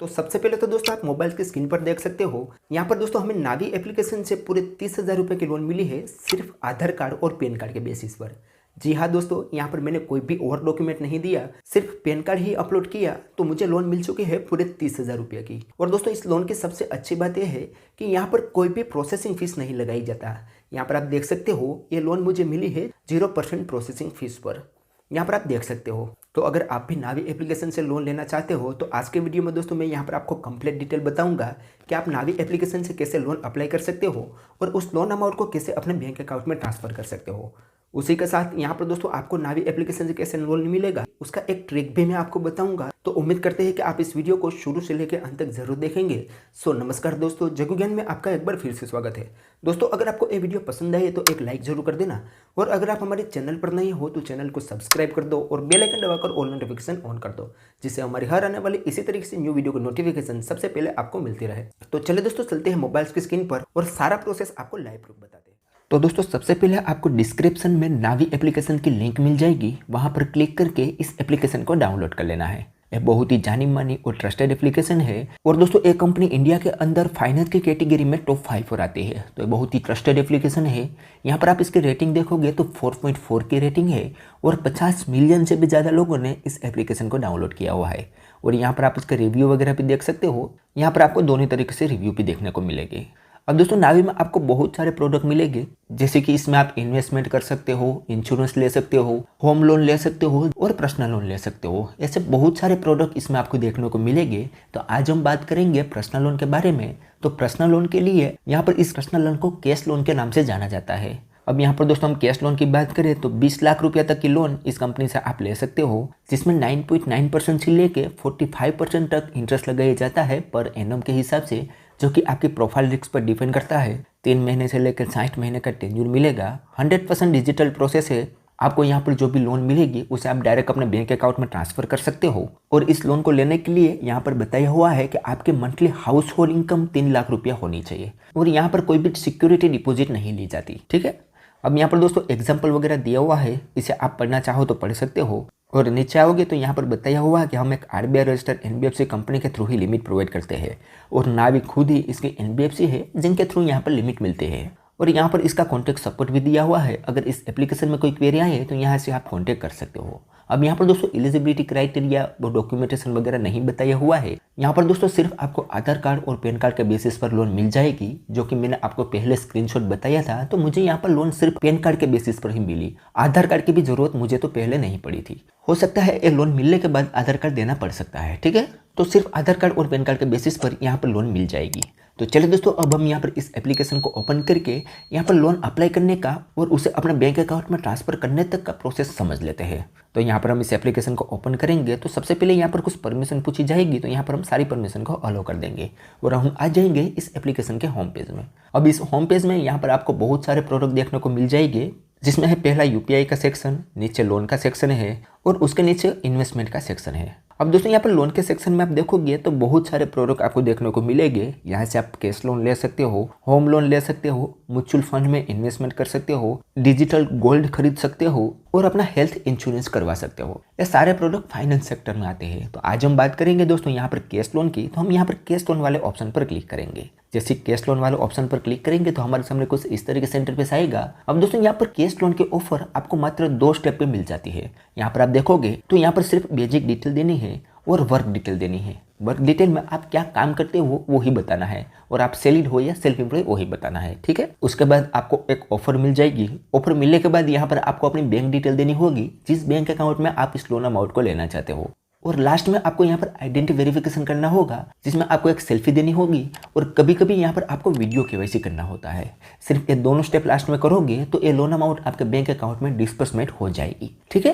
तो सबसे पहले तो दोस्तों आप मोबाइल की स्क्रीन पर देख सकते हो, यहाँ पर दोस्तों हमें नावी एप्लीकेशन से पूरे 30,000 रुपये की लोन मिली है सिर्फ आधार कार्ड और पैन कार्ड के बेसिस पर। जी हाँ दोस्तों, यहाँ पर मैंने कोई भी और डॉक्यूमेंट नहीं दिया, सिर्फ पैन कार्ड ही अपलोड किया तो मुझे लोन मिल चुकी है पूरे 30,000 रुपये की। और दोस्तों इस लोन की सबसे अच्छी बात यह है कि यहाँ पर कोई भी प्रोसेसिंग फीस नहीं लगाई जाता। यहाँ पर आप देख सकते हो ये लोन मुझे मिली है 0% प्रोसेसिंग फीस पर, यहाँ पर आप देख सकते हो। तो अगर आप भी नावी एप्लीकेशन से लोन लेना चाहते हो तो आज के वीडियो में दोस्तों मैं यहाँ पर आपको कंप्लीट डिटेल बताऊंगा कि आप नावी एप्लीकेशन से कैसे लोन अप्लाई कर सकते हो और उस लोन अमाउंट को कैसे अपने बैंक अकाउंट में ट्रांसफर कर सकते हो। उसी के साथ यहाँ पर दोस्तों आपको नावी एप्लीकेशन से कैसे लोन मिलेगा उसका एक ट्रिक भी मैं आपको बताऊंगा। तो उम्मीद करते हैं कि आप इस वीडियो को शुरू से लेकर अंत तक जरूर देखेंगे। सो नमस्कार दोस्तों, जगू ज्ञान में आपका एक बार फिर से स्वागत है। दोस्तों अगर आपको ये वीडियो पसंद आए तो एक लाइक जरूर कर देना, और अगर आप हमारे चैनल पर नहीं हो तो चैनल को सब्सक्राइब कर दो और बेल आइकन दबाकर ऑल नोटिफिकेशन ऑन कर दो, जिससे हमारी हर आने वाली इसी तरीके से न्यू वीडियो की नोटिफिकेशन सबसे पहले आपको मिलती रहे। तो चलिए दोस्तों चलते हैं मोबाइल की स्क्रीन पर और सारा प्रोसेस आपको लाइव प्रूफ बताते हैं। तो दोस्तों सबसे पहले आपको डिस्क्रिप्शन में नावी एप्लीकेशन की लिंक मिल जाएगी, वहां पर क्लिक करके इस एप्लीकेशन को डाउनलोड कर लेना है। यह बहुत ही जानी मानी और ट्रस्टेड एप्लीकेशन है, और दोस्तों एक कंपनी इंडिया के अंदर फाइनेंस की कैटेगरी में टॉप 5 पर आती है। तो ये बहुत ही ट्रस्टेड एप्लीकेशन है। यहाँ पर आप इसकी रेटिंग देखोगे तो 4.4 की रेटिंग है, और 50 मिलियन से भी ज़्यादा लोगों ने इस एप्लीकेशन को डाउनलोड किया हुआ है। और यहाँ पर आप इसका रिव्यू वगैरह भी देख सकते हो। यहाँ पर आपको दोनों तरीके से रिव्यू भी देखने को मिलेगी। अब दोस्तों नावी में आपको बहुत सारे प्रोडक्ट मिलेंगे, जैसे कि इसमें आप इन्वेस्टमेंट कर सकते हो, इंश्योरेंस ले सकते हो, होम लोन ले सकते हो और पर्सनल लोन ले सकते हो। ऐसे बहुत सारे प्रोडक्ट इसमें आपको देखने को मिलेंगे। तो आज हम बात करेंगे पर्सनल लोन के बारे में। तो पर्सनल लोन के लिए यहाँ पर इस पर्सनल लोन को कैश लोन के नाम से जाना जाता है। अब यहाँ पर दोस्तों हम कैश लोन की बात करें तो 20 लाख रुपया तक की लोन इस कंपनी से आप ले सकते हो, जिसमें 9.9% से लेके 45% तक इंटरेस्ट लगाया जाता है पर एनम के हिसाब से, जो कि आपकी प्रोफाइल रिस्क पर डिपेंड करता है। 3 महीने से लेकर 60 महीने का टेन्यूर मिलेगा। 100% डिजिटल प्रोसेस है। आपको यहाँ पर जो भी लोन मिलेगी उसे आप डायरेक्ट अपने बैंक अकाउंट में ट्रांसफर कर सकते हो। और इस लोन को लेने के लिए यहाँ पर बताया हुआ है कि आपके monthly house hold income 3 lakh रुपया होनी चाहिए, और यहाँ पर कोई भी सिक्योरिटी डिपॉजिट नहीं ली जाती। ठीक है। अब यहाँ पर दोस्तों एग्जाम्पल वगैरह दिया हुआ है, इसे आप पढ़ना चाहो तो पढ़ सकते हो। और नीचे आओगे तो यहाँ पर बताया हुआ है कि हम एक RBI रजिस्टर्ड NBFC कंपनी के थ्रू ही लिमिट प्रोवाइड करते हैं, और नावी खुद ही इसके NBFC है जिनके थ्रू यहाँ पर लिमिट मिलते हैं। और यहाँ पर इसका कॉन्टैक्ट सपोर्ट भी दिया हुआ है। अगर इस एप्लीकेशन में कोई क्वेरी आए तो यहाँ से आप कॉन्टैक्ट कर सकते हो। अब यहाँ पर दोस्तों एलिजिबिलिटी क्राइटेरिया वो डॉक्यूमेंटेशन वगैरह नहीं बताया हुआ है। यहाँ पर दोस्तों सिर्फ आपको आधार कार्ड और पैन कार्ड के बेसिस पर लोन मिल जाएगी, जो कि मैंने आपको पहले स्क्रीनशॉट बताया था। तो मुझे यहाँ पर लोन सिर्फ पैन कार्ड के बेसिस पर ही मिली, आधार कार्ड की भी जरूरत मुझे तो पहले नहीं पड़ी थी। हो सकता है ये लोन मिलने के बाद आधार कार्ड देना पड़ सकता है। ठीक है। तो सिर्फ आधार कार्ड और पैन कार्ड के बेसिस पर यहाँ पर लोन मिल जाएगी। तो चलिए दोस्तों अब हम यहाँ पर इस एप्लीकेशन को ओपन करके यहाँ पर लोन अप्लाई करने का और उसे अपने बैंक अकाउंट में ट्रांसफर करने तक का प्रोसेस समझ लेते हैं। तो यहाँ पर हम इस एप्लीकेशन को ओपन करेंगे तो सबसे पहले यहाँ पर कुछ परमिशन पूछी जाएगी, तो यहाँ पर हम सारी परमिशन को अलो कर देंगे और हम आ जाएंगे इस एप्लीकेशन के होम पेज में। अब इस होम पेज में यहाँ पर आपको बहुत सारे प्रोडक्ट देखने को मिल जाएंगे, जिसमें है पहला UPI का सेक्शन, नीचे लोन का सेक्शन है, और उसके नीचे इन्वेस्टमेंट का सेक्शन है। अब दोस्तों यहाँ पर लोन के सेक्शन में आप देखोगे तो बहुत सारे प्रोडक्ट आपको देखने को मिलेंगे। यहाँ से आप कैश लोन ले सकते हो, होम लोन ले सकते हो, म्यूचुअल फंड में इन्वेस्टमेंट कर सकते हो, डिजिटल गोल्ड खरीद सकते हो, और अपना हेल्थ इंश्योरेंस करवा सकते हो। ये सारे प्रोडक्ट फाइनेंस सेक्टर में आते हैं। तो आज हम बात करेंगे दोस्तों यहाँ पर कैश लोन की। तो हम यहाँ पर कैश लोन वाले ऑप्शन पर क्लिक करेंगे। जैसे कैश लोन वाले ऑप्शन पर क्लिक करेंगे तो हमारे सामने कुछ इस तरीके से इंटरफेस आएगा। अब दोस्तों यहाँ पर कैश लोन की ऑफर आपको मात्र 2 स्टेप पे मिल जाती है। यहाँ पर आप देखोगे तो यहाँ पर सिर्फ बेसिक डिटेल देनी है और वर्क डिटेल देनी है। वर्क डिटेल में आप क्या काम करते हो वो ही बताना है, और आप सैलरीड हो या सेल्फ एम्प्लॉय वो ही बताना है। ठीक है। उसके बाद आपको एक ऑफर मिल जाएगी। ऑफर मिलने के बाद यहाँ पर आपको अपनी बैंक डिटेल देनी होगी, जिस बैंक अकाउंट में आप इस लोन अमाउंट को लेना चाहते हो। और लास्ट में आपको यहाँ पर आइडेंटिटी वेरिफिकेशन करना होगा, जिसमें आपको एक सेल्फी देनी होगी, और कभी कभी यहाँ पर आपको वीडियो KYC करना होता है। सिर्फ ये दोनों स्टेप लास्ट में करोगे तो ये लोन अमाउंट आपके बैंक अकाउंट में डिस्बर्समेंट हो जाएगी। ठीक है।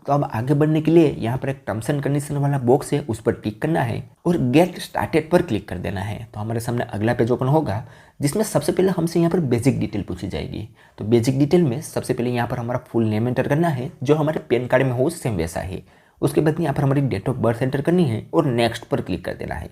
तो अब आगे बढ़ने के लिए यहाँ पर एक टर्म्स एंड कंडीशन वाला बॉक्स है, उस पर टिक करना है और गेट स्टार्टेड पर क्लिक कर देना है। तो हमारे सामने अगला पेज ओपन होगा, जिसमें सबसे पहले हमसे यहाँ पर बेसिक डिटेल पूछी जाएगी। तो बेसिक डिटेल में सबसे पहले यहाँ पर हमारा फुल नेम एंटर करना है, जो हमारे पैन कार्ड में हो सेम वैसा है। उसके बाद यहाँ पर हमारी डेट ऑफ बर्थ एंटर करनी है और नेक्स्ट पर क्लिक कर देना है।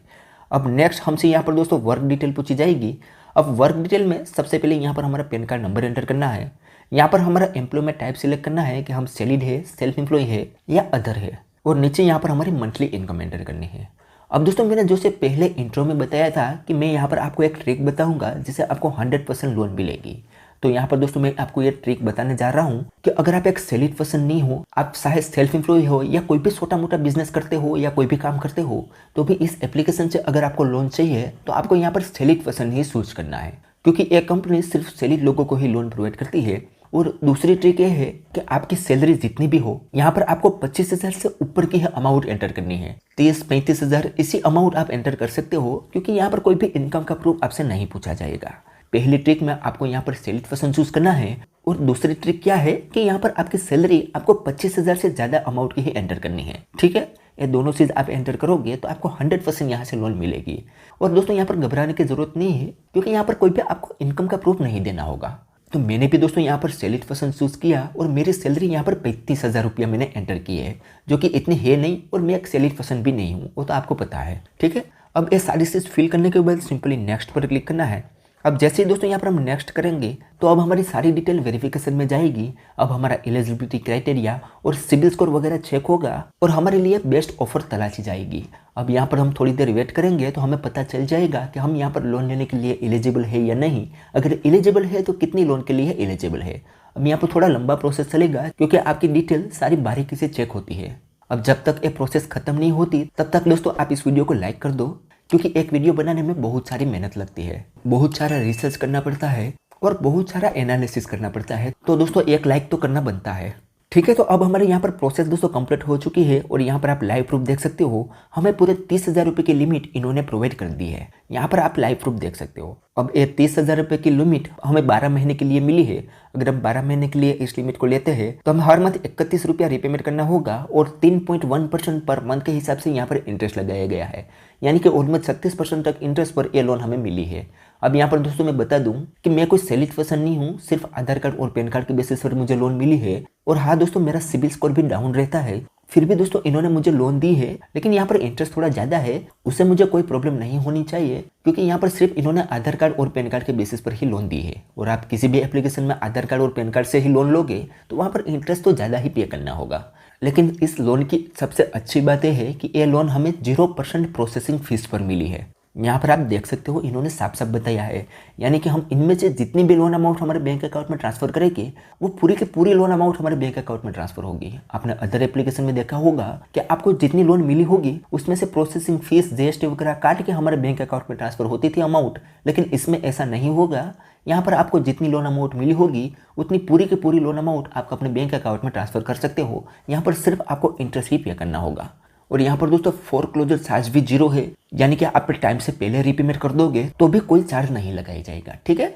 अब नेक्स्ट हमसे यहाँ पर दोस्तों वर्क डिटेल पूछी जाएगी। अब वर्क डिटेल में सबसे पहले यहाँ पर हमारा पैन कार्ड नंबर एंटर करना है। यहाँ पर हमारा एम्प्लॉयमेंट टाइप सिलेक्ट करना है कि हम सैलरीड है, सेल्फ एम्प्लॉय है या अदर है, और नीचे यहाँ पर हमारी मंथली इनकम एंटर करनी है। अब दोस्तों मैंने जो से पहले इंट्रो में बताया था कि मैं यहाँ पर आपको एक ट्रिक बताऊंगा जिससे आपको 100% लोन मिलेगी। तो यहाँ पर दोस्तों मैं आपको ये ट्रिक बताने जा रहा हूँ कि अगर आप एक सैलरी पर्सन नहीं हो, आप चाहे सेल्फ एम्प्लॉय हो या कोई भी छोटा मोटा बिजनेस करते हो या कोई भी काम करते हो, तो भी इस एप्लीकेशन से अगर आपको लोन चाहिए तो आपको यहाँ पर सैलरी पर्सन ही चूज करना है, क्योंकि एक कंपनी सिर्फ सैलरी लोगों को ही लोन प्रोवाइड करती है। और दूसरी ट्रिक ये है कि आपकी सैलरी जितनी भी हो, यहाँ पर आपको 25,000 से ऊपर की अमाउंट एंटर करनी है। 30-35,000 इसी अमाउंट आप एंटर कर सकते हो, क्योंकि यहाँ पर कोई भी इनकम का प्रूफ आपसे नहीं पूछा जाएगा। पहली ट्रिक में आपको यहाँ पर सैलरी पर्सन चूज करना है, और दूसरी ट्रिक क्या है कि यहाँ पर आपकी सैलरी आपको 25,000 से ज़्यादा अमाउंट की ही एंटर करनी है। ठीक है, ये दोनों चीज़ आप एंटर करोगे तो आपको 100% यहाँ से लोन मिलेगी। और दोस्तों यहाँ पर घबराने की जरूरत नहीं है, क्योंकि यहाँ पर कोई भी आपको इनकम का प्रूफ नहीं देना होगा। तो मैंने भी दोस्तों यहाँ पर सैलरी पर्सन चूज किया और मेरी सैलरी यहाँ पर 35,000 रुपया मैंने एंटर की है, जो कि इतनी है नहीं, और मैं एक सैलरी पर्सन भी नहीं हूँ, वो तो आपको पता है। ठीक है, अब ये सारी चीज़ फिल करने के बाद सिंपली नेक्स्ट पर क्लिक करना है। अब जैसे ही दोस्तों यहाँ पर हम नेक्स्ट करेंगे तो अब हमारी सारी डिटेल वेरिफिकेशन में जाएगी। अब हमारा एलिजिबिलिटी क्राइटेरिया और सिबिल स्कोर वगैरह चेक होगा और हमारे लिए बेस्ट ऑफर तलाशी जाएगी। अब यहाँ पर हम थोड़ी देर वेट करेंगे तो हमें पता चल जाएगा कि हम यहाँ पर लोन लेने के लिए एलिजिबल है या नहीं। अगर एलिजिबल है तो कितनी लोन के लिए एलिजिबल है। अब यहाँ पर थोड़ा लंबा प्रोसेस चलेगा, क्योंकि आपकी डिटेल सारी बारीकी से चेक होती है। अब जब तक ये प्रोसेस खत्म नहीं होती तब तक दोस्तों आप इस वीडियो को लाइक कर दो, क्योंकि एक वीडियो बनाने में बहुत सारी मेहनत लगती है, बहुत सारा रिसर्च करना पड़ता है और बहुत सारा एनालिसिस करना पड़ता है। तो दोस्तों एक लाइक तो करना बनता है। ठीक है, तो अब हमारे यहाँ पर प्रोसेस दोस्तों कंप्लीट हो चुकी है और यहाँ पर आप लाइव प्रूफ देख सकते हो। हमें पूरे 30,000 रुपये की लिमिट इन्होंने प्रोवाइड कर दी है। यहाँ पर आप लाइव प्रूफ देख सकते हो। अब ये 30,000 रुपये की लिमिट हमें 12 महीने के लिए मिली है। अगर हम 12 महीने के लिए इस लिमिट को लेते हैं तो हमें हर मंथ 31 रुपया रीपेमेंट करना होगा और 3.1% पर मंथ के हिसाब से यहाँ पर इंटरेस्ट लगाया गया है, यानी कि ऑलमोस्ट 36% तक इंटरेस्ट पर ये लोन हमें मिली है। अब यहाँ पर दोस्तों मैं बता दूं कि मैं कोई सैलरी पर्सन नहीं हूँ, सिर्फ आधार कार्ड और पैन कार्ड के बेसिस पर मुझे लोन मिली है। और हाँ दोस्तों, मेरा सिबिल स्कोर भी डाउन रहता है, फिर भी दोस्तों इन्होंने मुझे लोन दी है। लेकिन यहाँ पर इंटरेस्ट थोड़ा ज़्यादा है, उससे मुझे कोई प्रॉब्लम नहीं होनी चाहिए, क्योंकि यहाँ पर सिर्फ इन्होंने आधार कार्ड और पैन कार्ड के बेसिस पर ही लोन दी है। और आप किसी भी एप्लीकेशन में आधार कार्ड और पैन कार्ड से ही लोन लोगे तो वहाँ पर इंटरेस्ट तो ज़्यादा ही पे करना होगा। लेकिन इस लोन की सबसे अच्छी बात यह है कि ये लोन हमें 0% प्रोसेसिंग फीस पर मिली है। यहाँ पर आप देख सकते हो इन्होंने साफ साफ बताया है, यानी कि हम इनमें से जितनी भी लोन अमाउंट हमारे बैंक अकाउंट में ट्रांसफर करेंगे वो पूरी की पूरी लोन अमाउंट हमारे बैंक अकाउंट में ट्रांसफर होगी। आपने अदर एप्लीकेशन में देखा होगा कि आपको जितनी लोन मिली होगी उसमें से प्रोसेसिंग फीस जीएसटी वगैरह काट के हमारे बैंक अकाउंट में ट्रांसफर होती थी अमाउंट, लेकिन इसमें ऐसा नहीं होगा। यहाँ पर आपको जितनी लोन अमाउंट मिली होगी उतनी पूरी की पूरी लोन अमाउंट आप अपने बैंक अकाउंट में ट्रांसफर कर सकते हो। यहाँ पर सिर्फ आपको इंटरेस्ट ही पे करना होगा। और यहाँ पर दोस्तों फोरक्लोजर चार्ज भी 0 है, यानी कि आप टाइम से पहले रीपेमेंट कर दोगे तो भी कोई चार्ज नहीं लगाया जाएगा। ठीक है,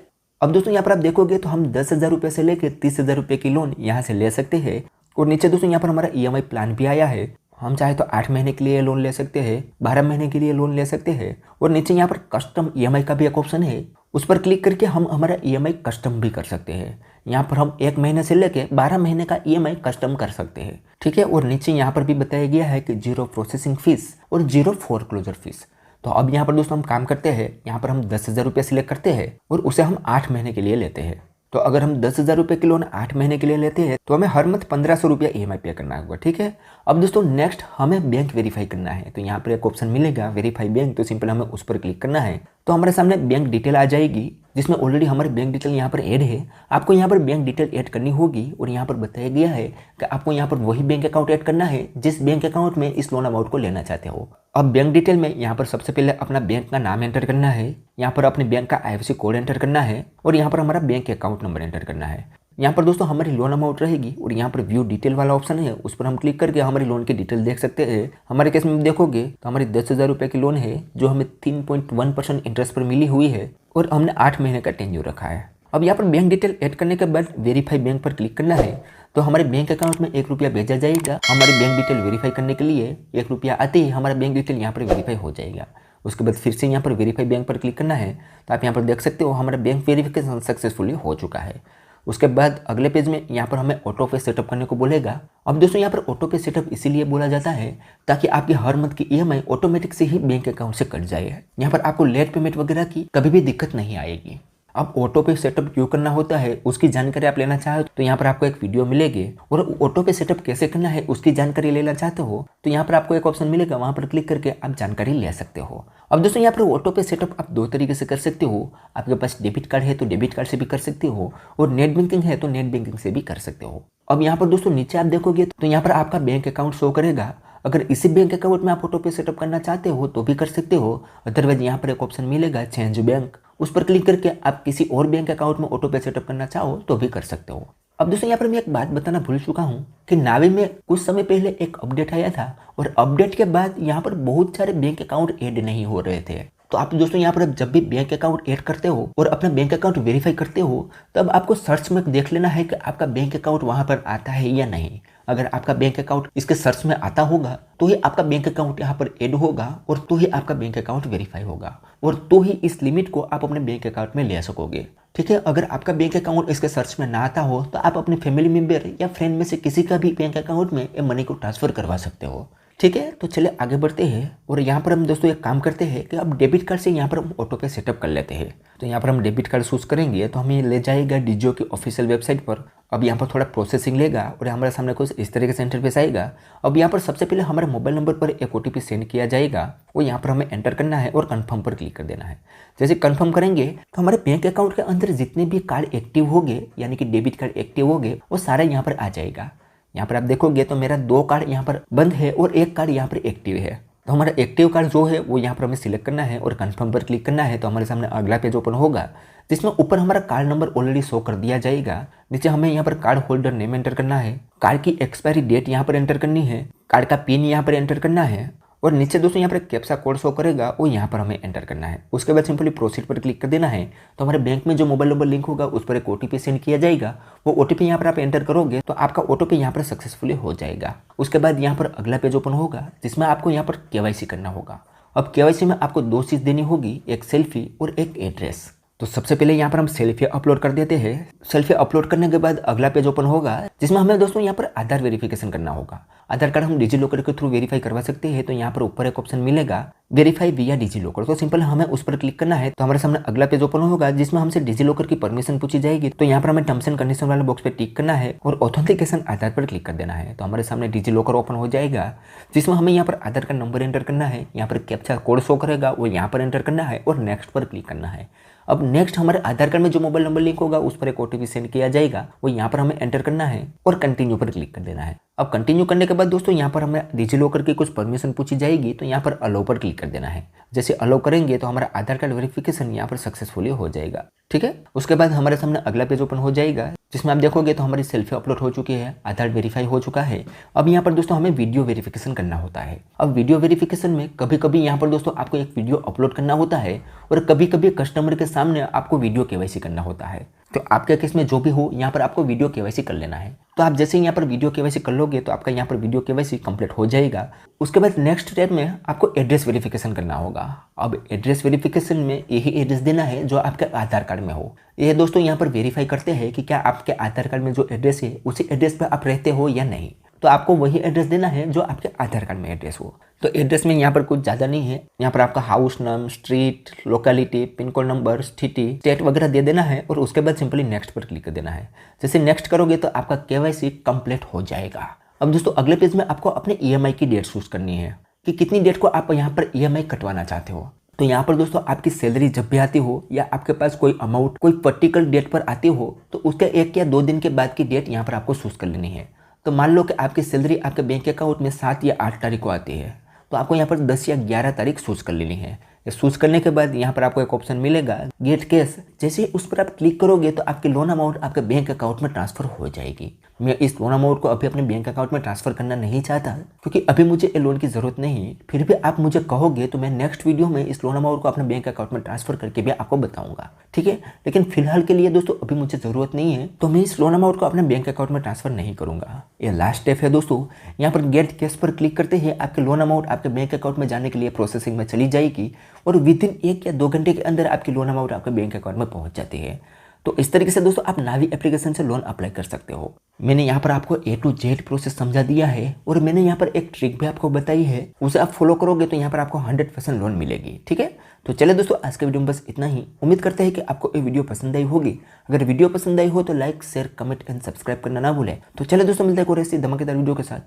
अब दोस्तों यहाँ पर आप देखोगे तो हम 10,000 रुपये से लेकर 30,000 रुपये की लोन यहाँ से ले सकते हैं। और नीचे दोस्तों यहाँ पर हमारा EMI प्लान भी आया है। हम चाहे तो 8 महीने के लिए लोन ले सकते हैं, 12 महीने के लिए लोन ले सकते हैं। और नीचे यहाँ पर कस्टम EMI का भी एक ऑप्शन है, उस पर क्लिक करके हम हमारा EMI कस्टम भी कर सकते हैं। यहाँ पर हम 1 महीने से लेके 12 महीने का EMI कस्टम कर सकते हैं। ठीक है, और नीचे यहाँ पर भी बताया गया है कि 0 प्रोसेसिंग फीस और 0 फोरक्लोजर फीस। तो अब यहाँ पर दोस्तों हम काम करते हैं, यहाँ पर हम 10,000 रुपये सिलेक्ट करते हैं और उसे हम 8 महीने के लिए लेते हैं। तो अगर हम 10,000 रुपये की लोन 8 महीने के लिए लेते हैं तो हमें हर मंथ 1,500 रुपया EMI पे करना होगा। ठीक है, अब दोस्तों नेक्स्ट हमें बैंक वेरीफाई करना है। तो यहाँ पर एक ऑप्शन मिलेगा वेरीफाई बैंक, तो सिंपल हमें उस पर क्लिक करना है। तो हमारे सामने बैंक डिटेल आ जाएगी, जिसमें ऑलरेडी हमारी बैंक डिटेल यहाँ पर ऐड है। आपको यहाँ पर बैंक डिटेल ऐड करनी होगी और यहाँ पर बताया गया है कि आपको यहाँ पर वही बैंक अकाउंट ऐड करना है जिस बैंक अकाउंट में इस लोन अमाउंट को लेना चाहते हो। अब बैंक डिटेल में यहाँ पर सबसे पहले अपना बैंक का नाम एंटर करना है, यहाँ पर अपने बैंक का IFSC कोड एंटर करना है और यहाँ पर हमारा बैंक अकाउंट नंबर एंटर करना है। यहाँ पर दोस्तों हमारी लोन अमाउंट रहेगी और यहाँ पर व्यू डिटेल वाला ऑप्शन है, उस पर हम क्लिक करके हमारी लोन की डिटेल देख सकते हैं। हमारे केस में देखोगे तो हमारी 10,000 रुपये की लोन है, जो हमें 3.1% इंटरेस्ट पर मिली हुई है और हमने 8 महीने का टेन्योर रखा है। अब यहाँ पर बैंक डिटेल ऐड करने के बाद वेरीफाई बैंक पर क्लिक करना है, तो हमारे बैंक अकाउंट में 1 रुपया भेजा जाएगा। हमारी बैंक डिटेल वेरीफाई करने के लिए 1 रुपया आते ही हमारा बैंक डिटेल यहाँ पर वेरीफाई हो जाएगा। उसके बाद फिर से यहाँ पर वेरीफाई बैंक पर क्लिक करना है, तो आप यहाँ पर देख सकते हो हमारा बैंक वेरिफिकेशन सक्सेसफुली हो चुका है। उसके बाद अगले पेज में यहाँ पर हमें ऑटो पे सेटअप करने को बोलेगा। अब दोस्तों यहाँ पर ऑटो पे सेटअप इसीलिए बोला जाता है ताकि आपकी हर मंथ की EMI ऑटोमेटिक से ही बैंक अकाउंट से कट जाए। यहाँ पर आपको लेट पेमेंट वगैरह की कभी भी दिक्कत नहीं आएगी। अब ऑटो पे सेटअप क्यों करना होता है उसकी जानकारी आप लेना चाहो तो यहाँ पर आपको एक वीडियो मिलेगी, और ऑटो पे सेटअप कैसे करना है उसकी जानकारी लेना चाहते हो तो यहाँ पर आपको एक ऑप्शन मिलेगा, वहाँ पर क्लिक करके आप जानकारी ले सकते हो। अब दोस्तों यहाँ पर ऑटो पे सेटअप आप दो तरीके से कर सकते हो। आपके पास डेबिट कार्ड है तो डेबिट कार्ड से भी कर सकते हो, और नेट बैंकिंग है तो नेट बैंकिंग से भी कर सकते हो। अब यहाँ पर दोस्तों नीचे आप देखोगे तो यहाँ पर आपका बैंक अकाउंट शो करेगा। अगर इसी बैंक अकाउंट में आप ऑटो पे सेटअप करना चाहते हो तो भी कर सकते हो, अदरवाइज यहाँ पर एक ऑप्शन मिलेगा चेंज बैंक, उस पर क्लिक करके आप किसी और बैंक अकाउंट में ऑटो पे सेटअप करना चाहो तो भी कर सकते हो। अब दोस्तों यहाँ पर मैं एक बात बताना भूल चुका हूँ कि नावी में कुछ समय पहले एक अपडेट आया था, और अपडेट के बाद यहाँ पर बहुत सारे बैंक अकाउंट ऐड नहीं हो रहे थे। तो आप दोस्तों यहाँ पर जब भी बैंक अकाउंट ऐड करते हो और अपना बैंक अकाउंट वेरीफाई करते हो तब आपको सर्च में देख लेना है कि आपका बैंक अकाउंट वहाँ पर आता है या नहीं। अगर आपका बैंक अकाउंट इसके सर्च में आता होगा तो ही आपका बैंक अकाउंट यहाँ पर ऐड होगा, और तो ही आपका बैंक अकाउंट वेरीफाई होगा, और तो ही इस लिमिट को आप अपने बैंक अकाउंट में ले सकोगे। ठीक है, अगर आपका बैंक अकाउंट इसके सर्च में ना आता हो तो आप अपने फैमिली मेंबर या फ्रेंड में से किसी का भी बैंक अकाउंट में ये मनी को ट्रांसफर करवा सकते हो। ठीक है, तो चलिए आगे बढ़ते हैं, और यहाँ पर हम दोस्तों एक काम करते हैं कि अब डेबिट कार्ड से यहाँ पर हम ऑटो पे सेटअप कर लेते हैं। तो यहाँ पर हम डेबिट कार्ड चूज करेंगे तो हमें ले जाएगा डिजियो की ऑफिशियल वेबसाइट पर। अब यहाँ पर थोड़ा प्रोसेसिंग लेगा और हमारे सामने कुछ इस तरीके से इंटरफेस आएगा। अब यहाँ पर सबसे पहले हमारे मोबाइल नंबर पर एक OTP सेंड किया जाएगा, वो यहाँ पर हमें एंटर करना है और कन्फर्म पर क्लिक कर देना है। जैसे कन्फर्म करेंगे तो हमारे बैंक अकाउंट के अंदर जितने भी कार्ड एक्टिव होंगे, यानी कि डेबिट कार्ड एक्टिव होंगे, वो सारा यहाँ पर आ जाएगा। यहाँ पर आप देखोगे तो मेरा 2 कार्ड यहाँ पर बंद है और 1 कार्ड यहाँ पर एक्टिव है। तो हमारा एक्टिव कार्ड जो है वो यहाँ पर हमें सिलेक्ट करना है और कंफर्म पर क्लिक करना है। तो हमारे सामने अगला पेज ओपन होगा जिसमें ऊपर हमारा कार्ड नंबर ऑलरेडी शो कर दिया जाएगा। नीचे हमें यहाँ पर कार्ड होल्डर नेम एंटर करना है, कार्ड की एक्सपायरी डेट यहाँ पर एंटर करनी है, कार्ड का पिन यहाँ पर एंटर करना है, और नीचे दोस्तों यहाँ पर कैप्चा कोड शो करेगा वो यहाँ पर हमें एंटर करना है। उसके बाद सिंपली प्रोसीड पर क्लिक कर देना है। तो हमारे बैंक में जो मोबाइल नंबर लिंक होगा उस पर एक OTP सेंड किया जाएगा। वो OTP यहाँ पर आप एंटर करोगे तो आपका OTP यहाँ पर सक्सेसफुली हो जाएगा। उसके बाद यहाँ पर अगला पेज ओपन होगा जिसमें आपको यहाँ पर KYC करना होगा। अब KYC में आपको 2 चीज़ देनी होगी, एक सेल्फी और एक एड्रेस। तो सबसे पहले यहाँ पर हम सेल्फी अपलोड कर देते हैं। सेल्फी अपलोड करने के बाद अगला पेज ओपन होगा जिसमें हमें दोस्तों यहाँ पर आधार वेरिफिकेशन करना होगा। आधार कार्ड हम डिजिलॉकर के थ्रू वेरीफाई करवा सकते हैं। तो यहाँ पर ऊपर एक ऑप्शन मिलेगा वेरीफाई विया डिजिलॉकर, तो सिंपल हमें उस पर क्लिक करना है। तो हमारे सामने अगला पेज ओपन होगा जिसमें हमसे डिजिलॉकर की परमिशन पूछी जाएगी। तो यहाँ पर हमें टर्म्स एंड कंडीशन वाले बॉक्स पे टिक करना है और ऑथेंटिकेशन आधार पर क्लिक कर देना है। तो हमारे सामने डिजिलॉकर ओपन हो जाएगा जिसमें हमें यहाँ पर आधार कार्ड नंबर एंटर करना है, यहाँ पर कैप्चा कोड शो करेगा वो यहाँ पर एंटर करना है और नेक्स्ट पर क्लिक करना है। अब नेक्स्ट हमारे आधार कार्ड में जो मोबाइल नंबर लिंक होगा उस पर एक OTP सेंड किया जाएगा, वो यहाँ पर हमें एंटर करना है और कंटिन्यू पर क्लिक कर देना है। अब कंटिन्यू करने के बाद दोस्तों यहाँ पर हमें डिजिलॉकर की कुछ परमिशन पूछी जाएगी। तो यहाँ पर अलो पर क्लिक कर देना है। जैसे अलो करेंगे तो हमारा आधार कार्ड वेरिफिकेशन यहाँ पर सक्सेसफुली हो जाएगा। ठीक है, उसके बाद हमारे सामने अगला पेज ओपन हो जाएगा जिसमें आप देखोगे तो हमारी सेल्फी अपलोड हो चुकी है, आधार वेरीफाई हो चुका है। अब यहाँ पर दोस्तों हमें वीडियो वेरिफिकेशन करना होता है। अब वीडियो वेरिफिकेशन में कभी कभी यहाँ पर दोस्तों आपको एक वीडियो अपलोड करना होता है और कभी कभी कस्टमर के सामने आपको वीडियो KYC करना होता है। तो आपके केस में जो भी हो यहाँ पर आपको वीडियो KYC कर लेना है। तो आप जैसे ही यहाँ पर वीडियो KYC कर लोगे तो आपका यहाँ पर वीडियो KYC कंप्लीट हो जाएगा। उसके बाद नेक्स्ट स्टेप में आपको एड्रेस वेरिफिकेशन करना होगा। अब एड्रेस वेरिफिकेशन में यही एड्रेस देना है जो आपके आधार कार्ड में हो। ये दोस्तों यहाँ पर वेरीफाई करते हैं कि क्या आपके आधार कार्ड में जो एड्रेस है उसी एड्रेस पर आप रहते हो या नहीं। तो आपको वही एड्रेस देना है जो आपके आधार कार्ड में एड्रेस हो। तो एड्रेस में यहाँ पर कुछ ज़्यादा नहीं है, यहाँ पर आपका हाउस नाम, street, locality, pin code number, स्थिति, स्टेट वगैरह दे देना है और उसके बाद सिंपली नेक्स्ट पर क्लिक कर देना है। जैसे नेक्स्ट करोगे तो आपका KYC कंप्लीट हो जाएगा। अब दोस्तों अगले पेज में आपको अपने EMI की डेट चूज करनी है कि कितनी डेट को आप यहाँ पर EMI कटवाना चाहते हो। तो यहाँ पर दोस्तों आपकी सैलरी जब भी आती हो या आपके पास कोई अमाउंट कोई पर्टिकुलर डेट पर आती हो तो उसके 1 या 2 दिन के बाद की डेट यहाँ पर आपको चूज कर लेनी है। तो मान लो कि आपकी सैलरी आपके बैंक अकाउंट में 7 या 8 तारीख को आती है, तो आपको यहाँ पर 10 या 11 तारीख चूज कर लेनी है। ये चूज करने के बाद यहाँ पर आपको एक ऑप्शन मिलेगा गेट कैश। जैसे ही उस पर आप क्लिक करोगे तो आपकी लोन अमाउंट आपके बैंक अकाउंट में ट्रांसफर हो जाएगी। मैं इस लोन अमाउंट को अभी अपने बैंक अकाउंट में ट्रांसफर करना नहीं चाहता क्योंकि अभी मुझे ये लोन की जरूरत नहीं। फिर भी आप मुझे कहोगे तो मैं नेक्स्ट वीडियो में इस लोन अमाउंट को अपने बैंक अकाउंट में ट्रांसफर करके भी आपको बताऊंगा। ठीक है, लेकिन फिलहाल के लिए दोस्तों अभी मुझे जरूरत नहीं है तो मैं इस लोन अमाउंट को अपने बैंक अकाउंट में ट्रांसफर नहीं करूंगा। ये लास्ट स्टेप है दोस्तों। यहाँ पर गेट कैश पर क्लिक करते हैं आपके लोन अमाउंट आपके बैंक अकाउंट में जाने के लिए प्रोसेसिंग में चली जाएगी और विद इन 1 या 2 घंटे के अंदर आपकी लोन अमाउंट आपके बैंक अकाउंट में पहुंच जाती है। तो इस तरीके से दोस्तों आप नावी एप्लीकेशन से लोन अप्लाई कर सकते हो। मैंने यहाँ पर आपको A to Z प्रोसेस समझा दिया है और मैंने यहाँ पर एक ट्रिक भी आपको बताई है, उसे आप फॉलो करोगे तो यहाँ पर आपको 100% लोन मिलेगी। ठीक है, तो चले दोस्तों आज के वीडियो में बस इतना ही। उम्मीद करते हैं कि आपको ये वीडियो पसंद आई होगी। अगर वीडियो पसंद आई हो तो like share comment and subscribe करना ना भूलें। तो चले दोस्तों मिलते हैं एक और ऐसी धमाकेदार वीडियो के साथ।